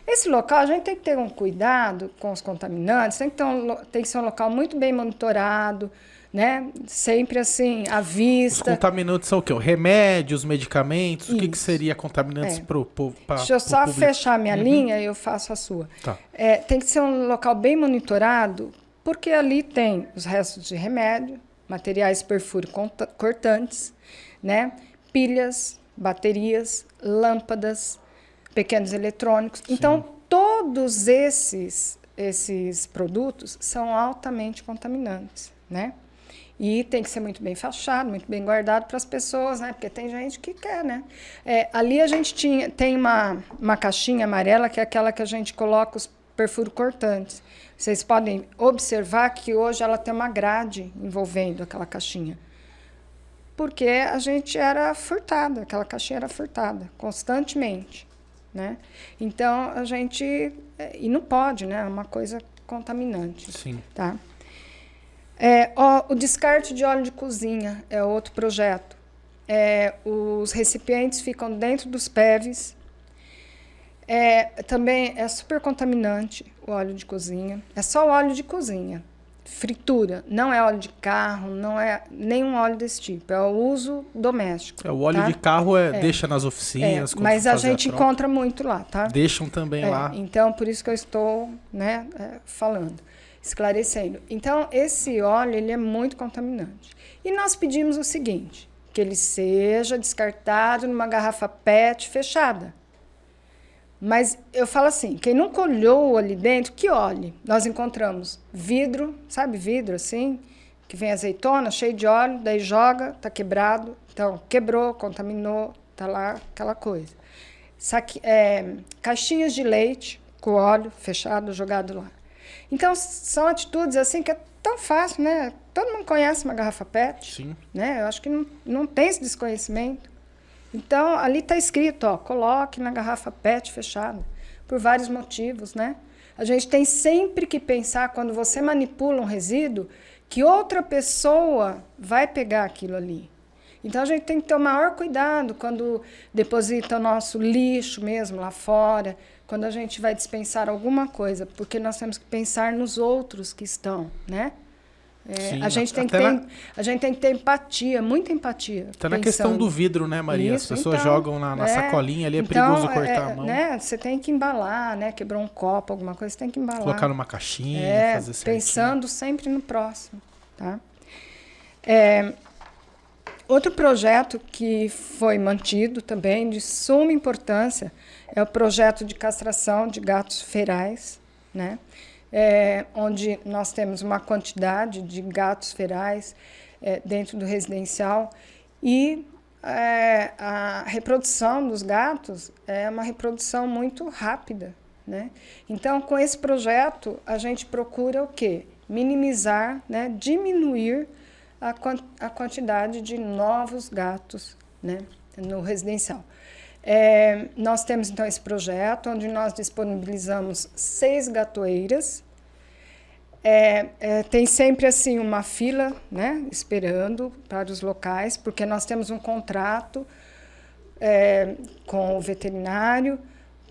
Esse local, a gente tem que ter um cuidado com os contaminantes, tem que ser um local muito bem monitorado, né? Sempre assim, à vista. Os contaminantes são o quê? Remédios, medicamentos? Isso. O que seria contaminantes para o povo? Deixa eu só fechar minha linha e eu faço a sua. Tá. Tem que ser um local bem monitorado, porque ali tem os restos de remédio, materiais perfuro cortantes, né? Pilhas, baterias, lâmpadas, pequenos eletrônicos. Sim. Então, todos esses produtos são altamente contaminantes, né? E tem que ser muito bem fechado, muito bem guardado para as pessoas, né? Porque tem gente que quer, né? Ali a gente tem uma caixinha amarela, que é aquela que a gente coloca os perfuro cortantes. Vocês podem observar que hoje ela tem uma grade envolvendo aquela caixinha. Porque a gente era furtada, aquela caixinha era furtada constantemente, né? Então, a gente... E não pode, né? É uma coisa contaminante. Sim. Tá? O descarte de óleo de cozinha é outro projeto. Os recipientes ficam dentro dos PEVs. Também é super contaminante o óleo de cozinha. É só o óleo de cozinha. Fritura. Não é óleo de carro, não é nenhum óleo desse tipo. É o uso doméstico. O óleo de carro deixa nas oficinas. Mas a gente encontra muito lá, tá? Deixam também lá. Então, por isso que eu estou, né, falando. Esclarecendo. Então, esse óleo, ele é muito contaminante. E nós pedimos o seguinte, que ele seja descartado numa garrafa PET fechada. Mas eu falo assim, quem nunca olhou ali dentro, que olhe. Nós encontramos vidro, sabe vidro assim, que vem azeitona, cheio de óleo, daí joga, tá quebrado. Então, quebrou, contaminou, tá lá aquela coisa. Caixinhas de leite com óleo fechado, jogado lá. Então, são atitudes assim que é tão fácil, né? Todo mundo conhece uma garrafa PET. Sim. Né? Eu acho que não tem esse desconhecimento. Então, ali está escrito, coloque na garrafa PET fechada, por vários motivos, né? A gente tem sempre que pensar, quando você manipula um resíduo, que outra pessoa vai pegar aquilo ali. Então, a gente tem que ter o maior cuidado quando deposita o nosso lixo mesmo lá fora, quando a gente vai dispensar alguma coisa, porque nós temos que pensar nos outros que estão, né? Sim, a gente tem que ter empatia, muita empatia. Até na questão do vidro, né, Maria? As pessoas jogam na sacolinha ali, é perigoso cortar a mão. Né, você tem que embalar, né? Quebrou um copo, alguma coisa, você tem que embalar. Colocar numa caixinha, fazer certinho. Pensando sempre no próximo, tá? Outro projeto que foi mantido também, de suma importância, é o projeto de castração de gatos ferais, né? Onde nós temos uma quantidade de gatos ferais dentro do residencial e a reprodução dos gatos é uma reprodução muito rápida, né? Então, com esse projeto, a gente procura o quê? Minimizar, né? Diminuir a quantidade de novos gatos, né? No residencial. Nós temos, então, esse projeto, onde nós disponibilizamos 6 gatoeiras. Tem sempre, assim, uma fila, né? Esperando para os locais, porque nós temos um contrato com o veterinário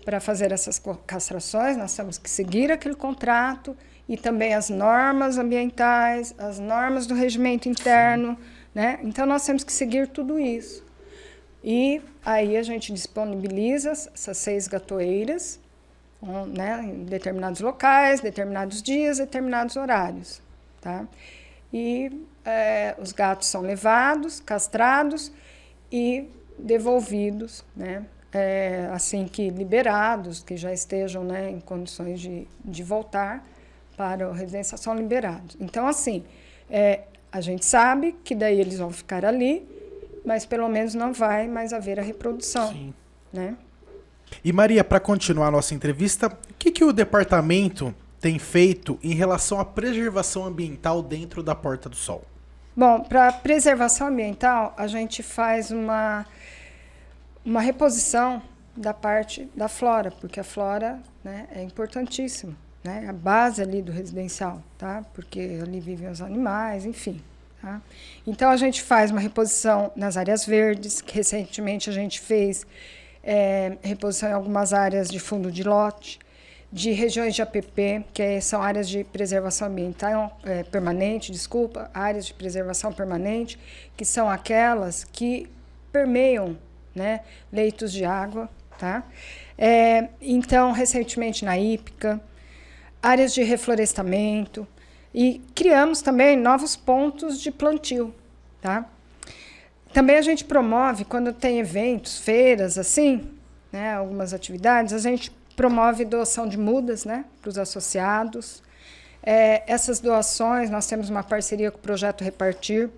para fazer essas castrações. Nós temos que seguir aquele contrato e também as normas ambientais, as normas do regimento interno, né? Então, nós temos que seguir tudo isso. E aí a gente disponibiliza essas 6 gatoeiras, né, em determinados locais, determinados dias, determinados horários. Tá? E os gatos são levados, castrados e devolvidos, né, assim que liberados, que já estejam, né, em condições de voltar para a residência, são liberados. Então, assim, a gente sabe que daí eles vão ficar ali, mas pelo menos não vai mais haver a reprodução. Sim. Né? E Maria, para continuar a nossa entrevista, o que o departamento tem feito em relação à preservação ambiental dentro da Porta do Sol? Bom, para preservação ambiental, a gente faz uma reposição da parte da flora, porque a flora, né, é importantíssima, né? A base ali do residencial, tá? Porque ali vivem os animais, enfim. Tá? Então, a gente faz uma reposição nas áreas verdes, que recentemente a gente fez reposição em algumas áreas de fundo de lote, de regiões de APP, que são áreas de preservação ambiental permanente, áreas de preservação permanente, que são aquelas que permeiam, né, leitos de água. Tá? Então, recentemente na Ípica, áreas de reflorestamento, e criamos também novos pontos de plantio, tá? Também a gente promove, quando tem eventos, feiras, assim, né, algumas atividades, a gente promove doação de mudas, né, para os associados. Essas doações, nós temos uma parceria com o Projeto Repartir,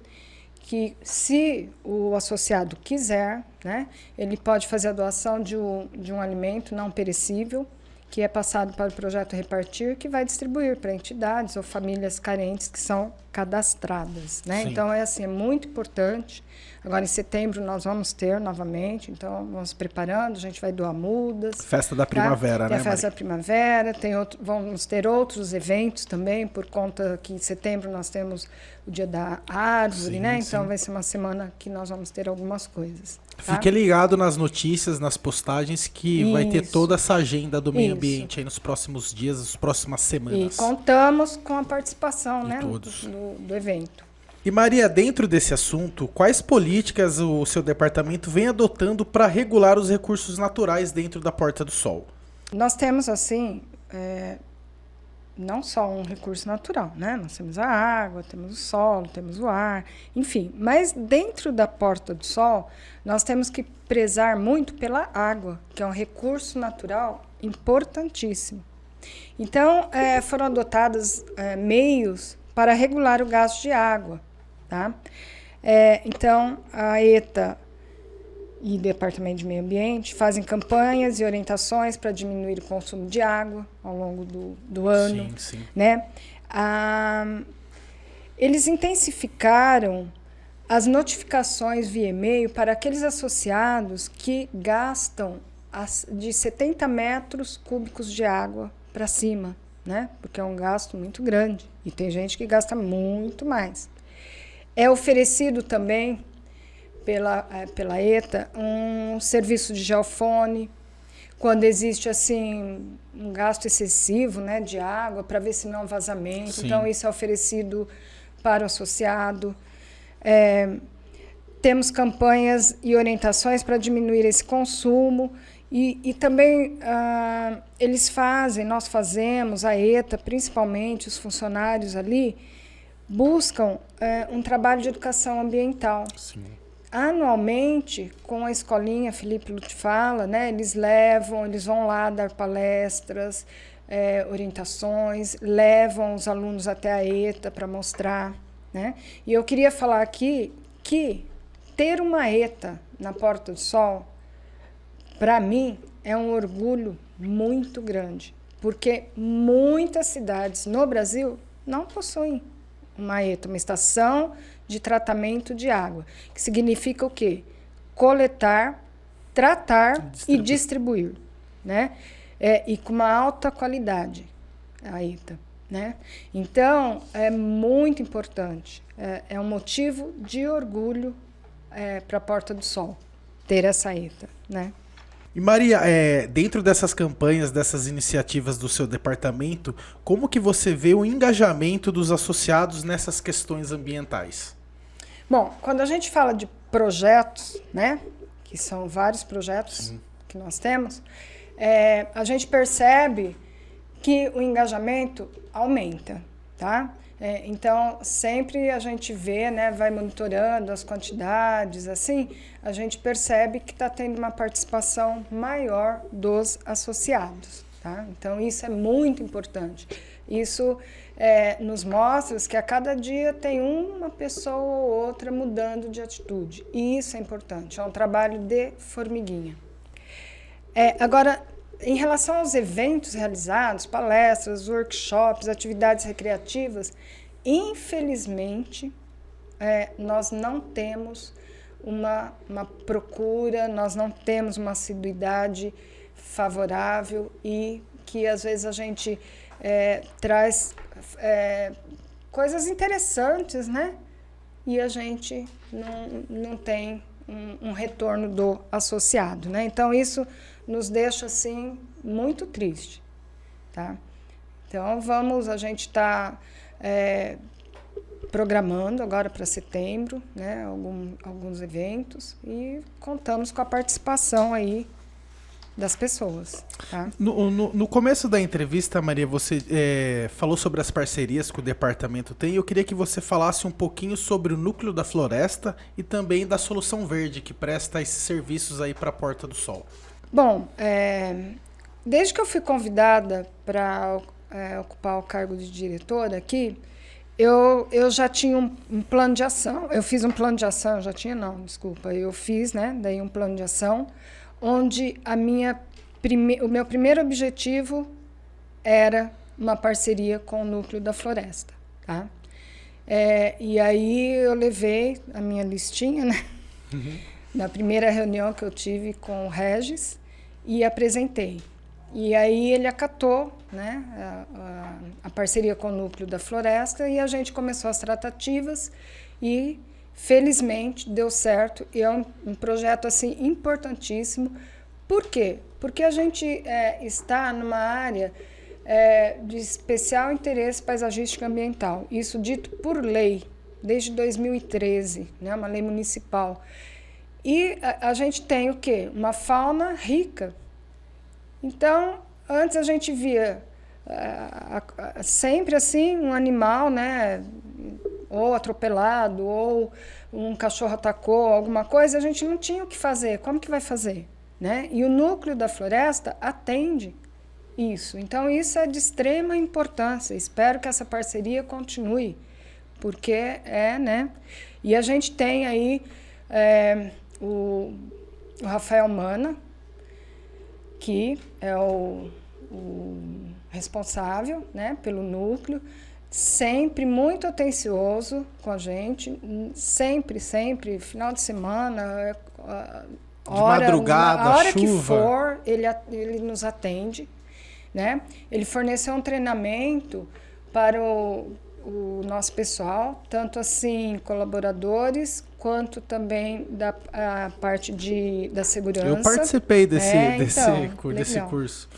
que se o associado quiser, né, ele pode fazer a doação de um alimento não perecível, que é passado para o Projeto Repartir, que vai distribuir para entidades ou famílias carentes que são cadastradas. Né? Então, é muito importante. Agora, em setembro, nós vamos ter novamente, então, vamos preparando, a gente vai doar mudas. Festa da primavera, né, Maria? Festa da primavera, vamos ter outros eventos também, por conta que em setembro nós temos o Dia da Árvore, né? Então, vai ser uma semana que nós vamos ter algumas coisas. Tá? Fique ligado nas notícias, nas postagens, que vai ter toda essa agenda do meio ambiente aí nos próximos dias, nas próximas semanas. E contamos com a participação, né, do evento. E Maria, dentro desse assunto, quais políticas o seu departamento vem adotando para regular os recursos naturais dentro da Porta do Sol? Nós temos, assim, não só um recurso natural, né? Nós temos a água, temos o solo, temos o ar, enfim. Mas dentro da Porta do Sol, nós temos que prezar muito pela água, que é um recurso natural importantíssimo. Então, foram adotados meios para regular o gasto de água. Tá? Então, a ETA e o Departamento de Meio Ambiente fazem campanhas e orientações para diminuir o consumo de água ao longo do ano. Sim. Né? Eles intensificaram as notificações via e-mail para aqueles associados que gastam de 70 metros cúbicos de água para cima, né? Porque é um gasto muito grande e tem gente que gasta muito mais. É oferecido também pela ETA um serviço de geofone, quando existe assim um gasto excessivo, né, de água, para ver se não há um vazamento. Sim. Então, isso é oferecido para o associado. Temos campanhas e orientações para diminuir esse consumo. E também nós fazemos, a ETA, principalmente os funcionários ali, buscam um trabalho de educação ambiental. Sim. Anualmente, com a escolinha Felipe Lute Fala, né, eles vão lá dar palestras, orientações, levam os alunos até a ETA para mostrar. Né? E eu queria falar aqui que ter uma ETA na Porta do Sol, para mim, é um orgulho muito grande, porque muitas cidades no Brasil não possuem uma ETA, uma estação de tratamento de água, que significa o quê? Coletar, tratar e distribuir, né? E com uma alta qualidade, a ETA, né? Então, é muito importante, é um motivo de orgulho para a Porta do Sol ter essa ETA, né? E Maria, dentro dessas campanhas, dessas iniciativas do seu departamento, como que você vê o engajamento dos associados nessas questões ambientais? Bom, quando a gente fala de projetos, né, que são vários projetos que nós temos, a gente percebe que o engajamento aumenta, tá? Então, sempre a gente vê, né, vai monitorando as quantidades, assim, a gente percebe que está tendo uma participação maior dos associados, tá? Então, isso é muito importante. Isso nos mostra que a cada dia tem uma pessoa ou outra mudando de atitude. E isso é importante, é um trabalho de formiguinha. Agora, em relação aos eventos realizados, palestras, workshops, atividades recreativas, infelizmente, nós não temos uma procura, nós não temos uma assiduidade favorável e que, às vezes, a gente traz coisas interessantes, né? E a gente não tem um retorno do associado, né? Então, isso nos deixa, assim, muito triste, tá? Então, a gente está programando agora para setembro, né, alguns eventos e contamos com a participação aí das pessoas, tá? No começo da entrevista, Maria, você falou sobre as parcerias que o departamento tem. Eu queria que você falasse um pouquinho sobre o Núcleo da Floresta e também da Solução Verde, que presta esses serviços aí para a Porta do Sol. Bom, desde que eu fui convidada para ocupar o cargo de diretora aqui, eu já tinha um plano de ação. Eu fiz um plano de ação, eu fiz, né, daí um plano de ação, onde o meu primeiro objetivo era uma parceria com o Núcleo da Floresta, tá? E aí eu levei a minha listinha, né? Na primeira reunião que eu tive com o Regis e apresentei. E aí ele acatou, né, a parceria com o Núcleo da Floresta e a gente começou as tratativas e, felizmente, deu certo. E é um projeto assim, importantíssimo. Por quê? Porque a gente está numa área de especial interesse paisagístico e ambiental. Isso dito por lei, desde 2013, né, uma lei municipal. E a gente tem o quê? Uma fauna rica. Então, antes a gente via sempre assim um animal, né, ou atropelado, ou um cachorro atacou, alguma coisa, a gente não tinha o que fazer. Como que vai fazer? Né? E o Núcleo da Floresta atende isso. Então, isso é de extrema importância. Espero que essa parceria continue, porque né? E a gente tem aí o Rafael Mana, que é o responsável, né, pelo núcleo, sempre muito atencioso com a gente, sempre, final de semana, de madrugada, a hora chuva. Que for, ele nos atende, né? Ele forneceu um treinamento para o nosso pessoal, tanto assim colaboradores quanto também da parte da segurança. Eu participei desse legal. curso.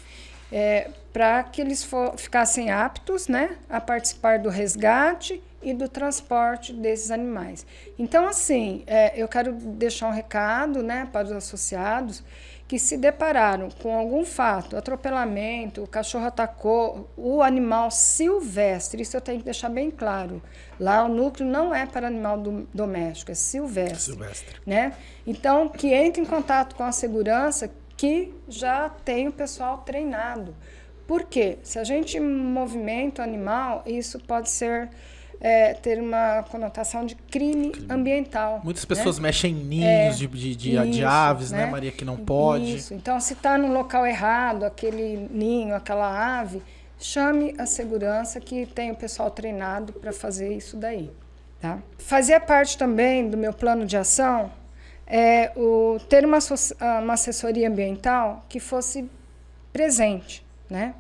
Para que eles ficassem aptos, né, a participar do resgate e do transporte desses animais. Então, assim, eu quero deixar um recado, né, para os associados que se depararam com algum fato, atropelamento, o cachorro atacou o animal silvestre, isso eu tenho que deixar bem claro. Lá o núcleo não é para animal doméstico, é silvestre. Né? Então, que entre em contato com a segurança, que já tem o pessoal treinado. Por quê? Se a gente movimenta o animal, isso pode ser ter uma conotação de crime ambiental. Muitas pessoas mexem em ninhos de aves, né, Maria, que não pode. Isso. Então, se está no local errado, aquele ninho, aquela ave, chame a segurança que tem o pessoal treinado para fazer isso daí. Tá? Fazia parte também do meu plano de ação ter uma assessoria ambiental que fosse presente, né?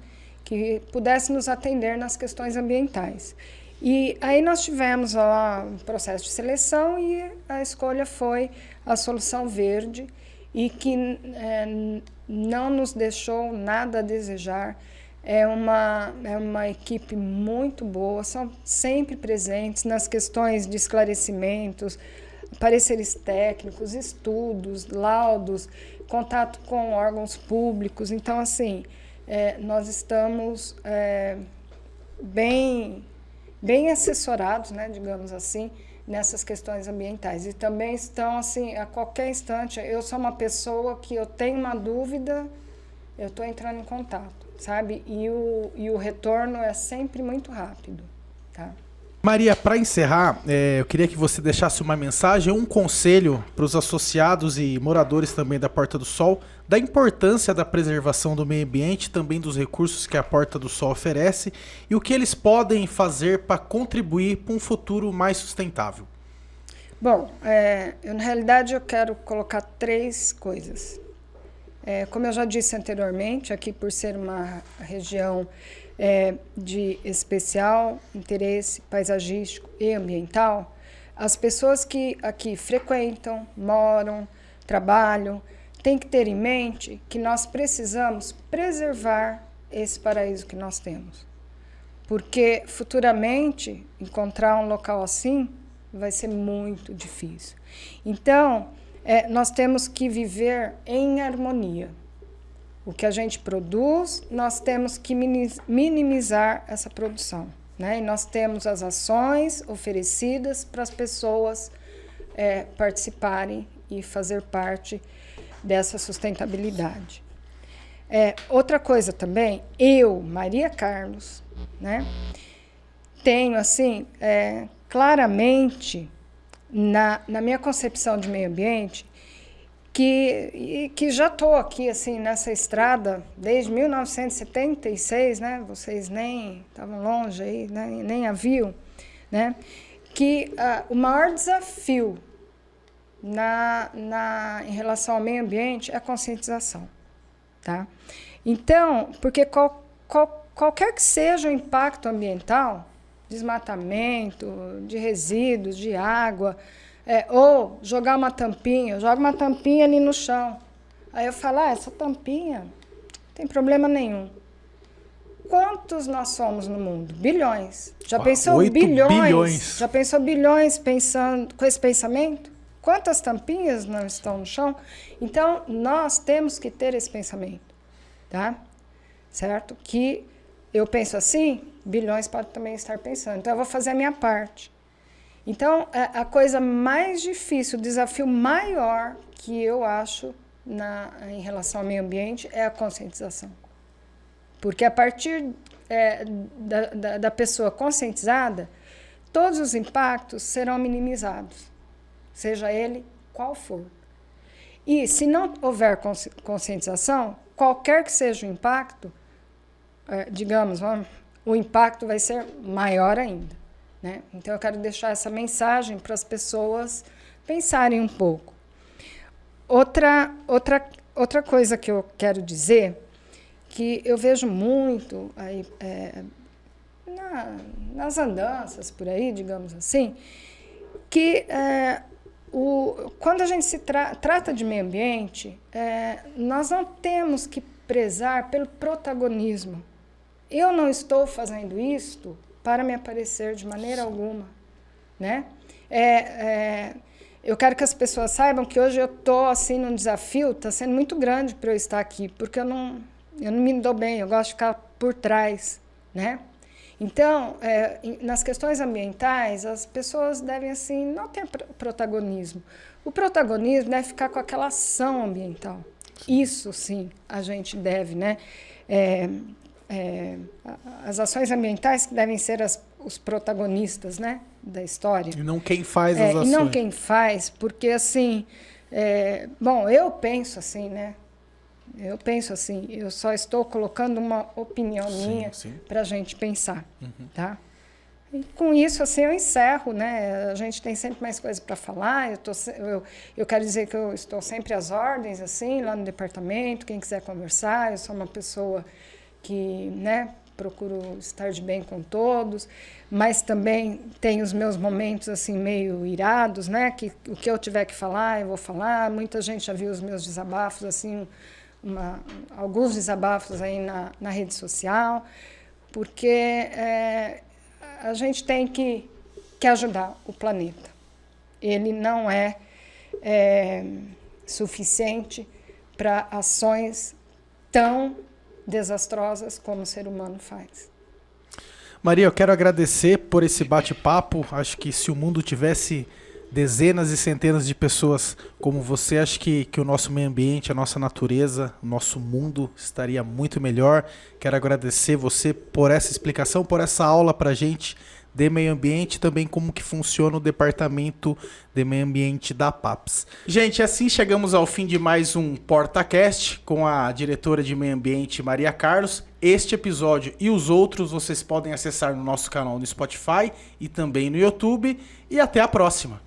Que pudesse nos atender nas questões ambientais. E aí nós tivemos lá um processo de seleção e a escolha foi a Solução Verde, e que não nos deixou nada a desejar. É uma equipe muito boa, são sempre presentes nas questões de esclarecimentos, pareceres técnicos, estudos, laudos, contato com órgãos públicos. Então, assim, nós estamos bem assessorados, né, digamos assim, nessas questões ambientais. E também estão, assim, a qualquer instante, eu sou uma pessoa que eu tenho uma dúvida, eu estou entrando em contato, sabe? E o retorno é sempre muito rápido, tá? Maria, para encerrar, eu queria que você deixasse uma mensagem, um conselho para os associados e moradores também da Porta do Sol, da importância da preservação do meio ambiente, também dos recursos que a Porta do Sol oferece e o que eles podem fazer para contribuir para um futuro mais sustentável. Bom, na realidade eu quero colocar 3 coisas. Como eu já disse anteriormente, aqui por ser uma região de especial interesse paisagístico e ambiental, as pessoas que aqui frequentam, moram, trabalham, têm que ter em mente que nós precisamos preservar esse paraíso que nós temos. Porque futuramente encontrar um local assim vai ser muito difícil. Então, nós temos que viver em harmonia. O que a gente produz, nós temos que minimizar essa produção, né? E nós temos as ações oferecidas para as pessoas participarem e fazer parte dessa sustentabilidade. Outra coisa também, eu, Maria Carlos, né, tenho assim, claramente na minha concepção de meio ambiente, que já estou aqui assim nessa estrada desde 1976, né? Vocês nem estavam longe aí, né? Nem a viam, né? Que o maior desafio em relação ao meio ambiente é a conscientização, tá? Então, porque qualquer que seja o impacto ambiental, desmatamento, de resíduos, de água, ou jogar uma tampinha, eu jogo uma tampinha ali no chão. Aí eu falo, essa tampinha não tem problema nenhum. Quantos nós somos no mundo? Bilhões. Já pensou 8 bilhões? Já pensou bilhões pensando com esse pensamento? Quantas tampinhas não estão no chão? Então, nós temos que ter esse pensamento, tá? Certo? Que eu penso assim, bilhões podem também estar pensando. Então, eu vou fazer a minha parte. Então, a coisa mais difícil, o desafio maior que eu acho em relação ao meio ambiente é a conscientização. Porque a partir da pessoa conscientizada, todos os impactos serão minimizados, seja ele qual for. E se não houver conscientização, qualquer que seja o impacto, digamos, o impacto vai ser maior ainda. Né? Então, eu quero deixar essa mensagem para as pessoas pensarem um pouco. Outra coisa que eu quero dizer, que eu vejo muito aí, nas andanças por aí, digamos assim, que quando a gente se trata de meio ambiente, nós não temos que prezar pelo protagonismo. Eu não estou fazendo isto para me aparecer de maneira alguma, né? Eu quero que as pessoas saibam que hoje eu estou assim num desafio, está sendo muito grande para eu estar aqui, porque eu não me dou bem, eu gosto de ficar por trás, né? Então, nas questões ambientais, as pessoas devem assim não ter protagonismo. O protagonismo deve ficar com aquela ação ambiental. Isso sim, a gente deve, né? As ações ambientais que devem ser os protagonistas, né, da história. E não quem faz as ações. E não quem faz, porque assim, bom, eu penso assim, né? Eu penso assim, eu só estou colocando uma opinião minha para a gente pensar, tá? E com isso, assim, eu encerro, né? A gente tem sempre mais coisas para falar. Eu quero dizer que eu estou sempre às ordens, assim, lá no departamento. Quem quiser conversar, eu sou uma pessoa que, né, procuro estar de bem com todos, mas também tenho os meus momentos, assim, meio irados, né? Que o que eu tiver que falar, eu vou falar. Muita gente já viu os meus desabafos, assim, alguns desabafos aí na rede social, porque a gente tem que ajudar o planeta. Ele não é suficiente para ações tão desastrosas como o ser humano faz. Maria, eu quero agradecer por esse bate-papo. Acho que se o mundo tivesse dezenas e centenas de pessoas como você, acho que o nosso meio ambiente, a nossa natureza, o nosso mundo estaria muito melhor. Quero agradecer você por essa explicação, por essa aula para a gente de meio ambiente, também como que funciona o departamento de meio ambiente da PAPS. Gente, assim chegamos ao fim de mais um PortaCast com a diretora de meio ambiente Maria Carlos. Este episódio e os outros vocês podem acessar no nosso canal no Spotify e também no YouTube. E até a próxima!